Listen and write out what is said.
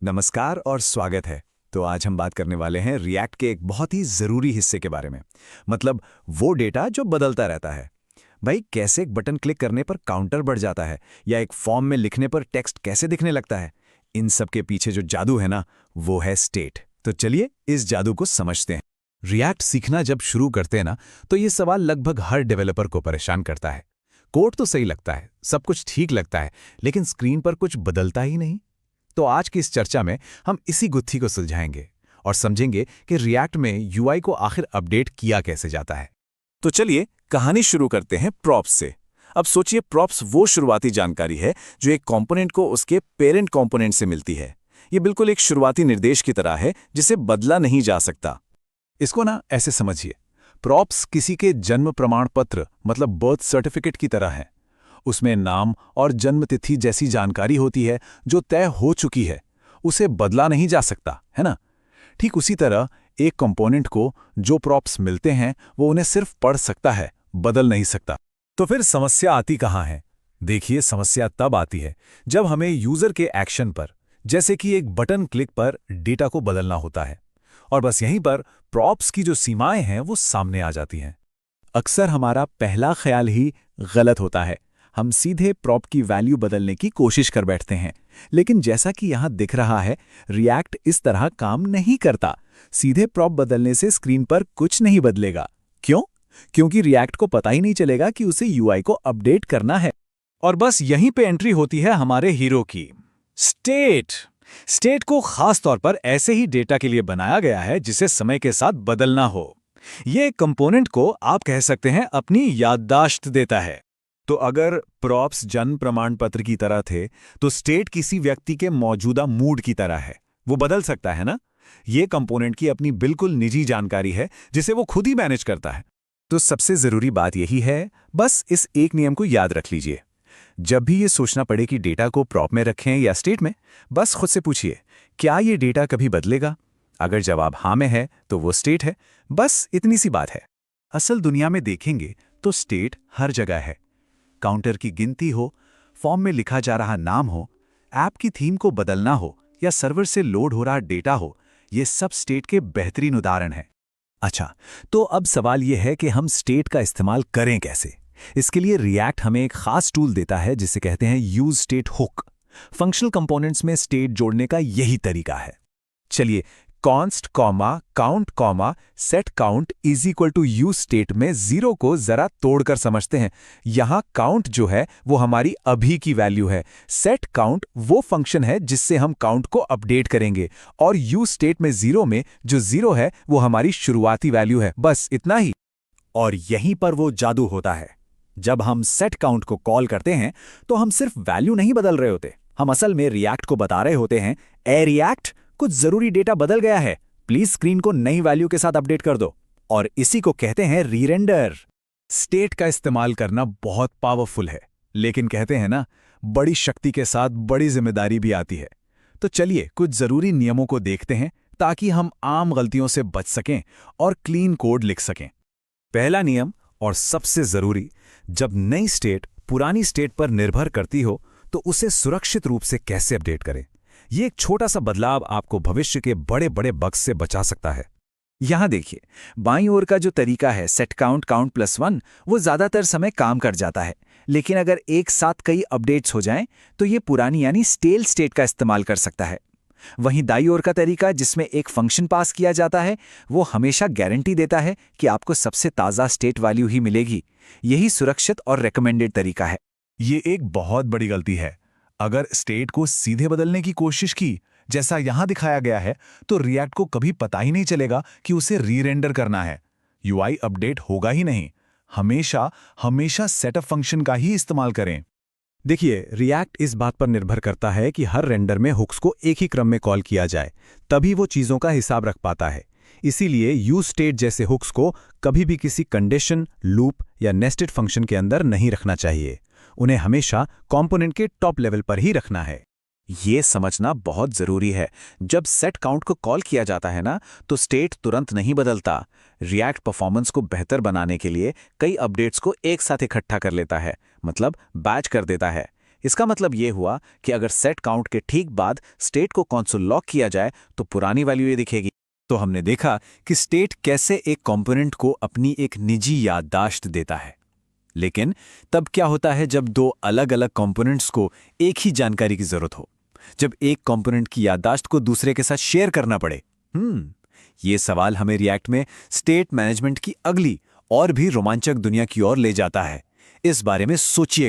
नमस्कार और स्वागत है। तो आज हम बात करने वाले हैं रिएक्ट के एक बहुत ही ज़रूरी हिस्से के बारे में। मतलब वो डेटा जो बदलता रहता है। भाई कैसे एक बटन क्लिक करने पर काउंटर बढ़ जाता है या एक फॉर्म में लिखने पर टेक्स्ट कैसे दिखने लगता है। इन सब के पीछे जो जादू है ना, वो है स्टेट। तो चलिए इस जादू को समझते हैं। रिएक्ट सीखना जब शुरू करते हैं ना, तो ये सवाल लगभग हर डेवलपर को परेशान करता है। कोड तो सही लगता है, सब कुछ ठीक लगता है, लेकिन स्क्रीन पर कुछ बदलता ही नहीं। तो आज की इस चर्चा में हम इसी गुत्थी को सुलझाएंगे और समझेंगे कि रिएक्ट में यूआई को आखिर अपडेट किया कैसे जाता है। तो चलिए कहानी शुरू करते हैं प्रॉप्स से। अब सोचिए, प्रॉप्स वो शुरुआती जानकारी है जो एक कंपोनेंट को उसके पेरेंट कंपोनेंट से मिलती है। ये बिल्कुल एक शुरुआती निर्देश की तरह है जिसे बदला नहीं जा सकता। इसको ना ऐसे समझिए, प्रॉप्स किसी के जन्म प्रमाण पत्र मतलब बर्थ सर्टिफिकेट की तरह है। उसमें नाम और जन्म तिथि जैसी जानकारी होती है जो तय हो चुकी है, उसे बदला नहीं जा सकता, है ना। ठीक उसी तरह एक कंपोनेंट को जो प्रॉप्स मिलते हैं वो उन्हें सिर्फ पढ़ सकता है, बदल नहीं सकता। तो फिर समस्या आती कहाँ है? देखिए, समस्या तब आती है जब हमें यूजर के एक्शन पर, जैसे कि एक बटन क्लिक पर, डेटा को बदलना होता है। और बस यहीं पर प्रॉप्स की जो सीमाएं हैं वो सामने आ जाती हैं। अक्सर हमारा पहला ख्याल ही गलत होता है। हम सीधे प्रॉप की वैल्यू बदलने की कोशिश कर बैठते हैं, लेकिन जैसा कि यहां दिख रहा है, रिएक्ट इस तरह काम नहीं करता। सीधे प्रॉप बदलने से स्क्रीन पर कुछ नहीं बदलेगा। क्यों? क्योंकि रिएक्ट को पता ही नहीं चलेगा कि उसे यूआई को अपडेट करना है। और बस यहीं पे एंट्री होती है हमारे हीरो की, स्टेट। स्टेट को खास तौर पर ऐसे ही डेटा के लिए बनाया गया है जिसे समय के साथ बदलना हो। ये कंपोनेंट को आप कह सकते हैं अपनी याददाश्त देता है। तो अगर प्रॉप्स जन्म प्रमाण पत्र की तरह थे, तो स्टेट किसी व्यक्ति के मौजूदा मूड की तरह है। वो बदल सकता है ना। ये कंपोनेंट की अपनी बिल्कुल निजी जानकारी है जिसे वो खुद ही मैनेज करता है। तो सबसे जरूरी बात यही है, बस इस एक नियम को याद रख लीजिए। जब भी ये सोचना पड़े कि डेटा को प्रॉप में रखें या स्टेट में, बस खुद से पूछिए, क्या ये डेटा कभी बदलेगा? अगर जवाब हाँ में है तो वो स्टेट है। बस इतनी सी बात है। असल दुनिया में देखेंगे तो स्टेट हर जगह है। काउंटर की गिनती हो, फॉर्म में लिखा जा रहा नाम हो, ऐप की थीम को बदलना हो या सर्वर से लोड हो रहा डेटा हो, ये सब स्टेट के बेहतरीन उदाहरण हैं। अच्छा, तो अब सवाल यह है कि हम स्टेट का इस्तेमाल करें कैसे? इसके लिए रिएक्ट हमें एक खास टूल देता है जिसे कहते हैं use state hook. Functional components में स्टेट जोड़ने का यही तरीका है। चलिए, const comma count comma set count is equal to use state में जीरो को जरा तोड़कर समझते हैं। यहां काउंट जो है वो हमारी अभी की वैल्यू है। सेट काउंट वो फंक्शन है जिससे हम काउंट को अपडेट करेंगे, और यूज स्टेट में जीरो में जो जीरो है वो हमारी शुरुआती वैल्यू है। बस इतना ही। और यहीं पर वो जादू होता है। जब हम सेट काउंट को कॉल करते हैं तो हम सिर्फ वैल्यू नहीं बदल रहे होते, हम असल में रिएक्ट को बता रहे होते हैं, ए रिएक्ट, कुछ जरूरी डेटा बदल गया है, प्लीज स्क्रीन को नई वैल्यू के साथ अपडेट कर दो। और इसी को कहते हैं रीरेंडर। स्टेट का इस्तेमाल करना बहुत पावरफुल है, लेकिन कहते हैं ना, बड़ी शक्ति के साथ बड़ी जिम्मेदारी भी आती है। तो चलिए कुछ जरूरी नियमों को देखते हैं ताकि हम आम गलतियों से बच सकें और क्लीन कोड लिख सकें। पहला नियम और सबसे जरूरी, जब नई स्टेट पुरानी स्टेट पर निर्भर करती हो तो उसे सुरक्षित रूप से कैसे अपडेट करें। ये एक छोटा सा बदलाव आपको भविष्य के बड़े बड़े बग्स से बचा सकता है। यहां देखिए, बाईं ओर का जो तरीका है सेट काउंट काउंट प्लस 1, वो ज्यादातर समय काम कर जाता है। लेकिन अगर एक साथ कई अपडेट्स हो जाएं तो ये पुरानी यानी स्टेल स्टेट का इस्तेमाल कर सकता है। वहीं दाईं ओर का तरीका जिसमें एक फंक्शन पास किया जाता है, वो हमेशा गारंटी देता है कि आपको सबसे ताज़ा स्टेट वैल्यू ही मिलेगी। यही सुरक्षित और रेकमेंडेड तरीका है। ये एक बहुत बड़ी गलती है। अगर स्टेट को सीधे बदलने की कोशिश की, जैसा यहां दिखाया गया है, तो रिएक्ट को कभी पता ही नहीं चलेगा कि उसे रीरेंडर करना है। यूआई अपडेट होगा ही नहीं। हमेशा हमेशा सेटअप फंक्शन का ही इस्तेमाल करें। देखिए, रिएक्ट इस बात पर निर्भर करता है कि हर रेंडर में हुक्स को एक ही क्रम में कॉल किया जाए, तभी वो चीज़ों का हिसाब रख पाता है। इसीलिए यूज स्टेट जैसे हुक्स को कभी भी किसी कंडीशन, लूप या नेस्टेड फंक्शन के अंदर नहीं रखना चाहिए। उन्हें हमेशा कंपोनेंट के टॉप लेवल पर ही रखना है। ये समझना बहुत जरूरी है। जब सेट काउंट को कॉल किया जाता है ना, तो स्टेट तुरंत नहीं बदलता। रिएक्ट परफॉर्मेंस को बेहतर बनाने के लिए कई अपडेट्स को एक साथ इकट्ठा कर लेता है, मतलब बैच कर देता है। इसका मतलब ये हुआ कि अगर सेट काउंट के ठीक बाद स्टेट को कंसोल लॉक किया जाए तो पुरानी वैल्यू ये दिखेगी। तो हमने देखा कि स्टेट कैसे एक कंपोनेंट को अपनी एक निजी याददाश्त देता है। लेकिन तब क्या होता है जब दो अलग अलग कंपोनेंट्स को एक ही जानकारी की जरूरत हो, जब एक कंपोनेंट की याददाश्त को दूसरे के साथ शेयर करना पड़े? ये सवाल हमें रिएक्ट में स्टेट मैनेजमेंट की अगली और भी रोमांचक दुनिया की ओर ले जाता है। इस बारे में सोचिएगा।